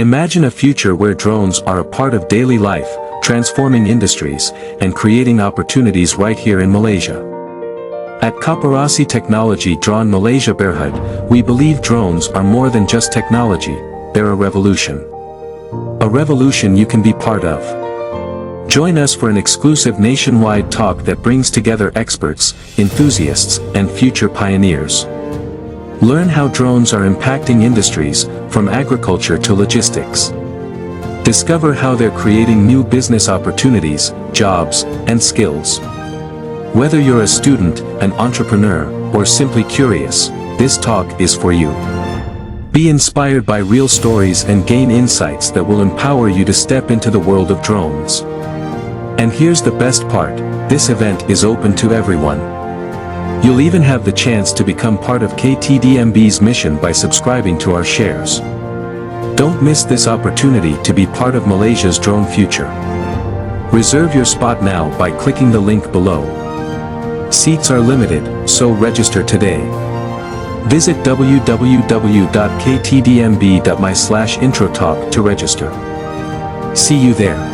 Imagine a future where drones are a part of daily life, transforming industries, and creating opportunities right here in Malaysia. At Koperasi Teknologi Dron Malaysia Berhad, we believe drones are more than just technology, they're a revolution. A revolution you can be part of. Join us for an exclusive nationwide talk that brings together experts, enthusiasts, and future pioneers. Learn how drones are impacting industries, from agriculture to logistics. Discover how they're creating new business opportunities, jobs, and skills. Whether you're a student, an entrepreneur, or simply curious, this talk is for you. Be inspired by real stories and gain insights that will empower you to step into the world of drones. And here's the best part, this event is open to everyone. You'll even have the chance to become part of Ktdmb's mission by subscribing to our shares. Don't miss this opportunity to be part of Malaysia's drone future. Reserve your spot now by clicking the link below. Seats are limited, so register today. Visit www.ktdmb.my/introtalk to register. See you there.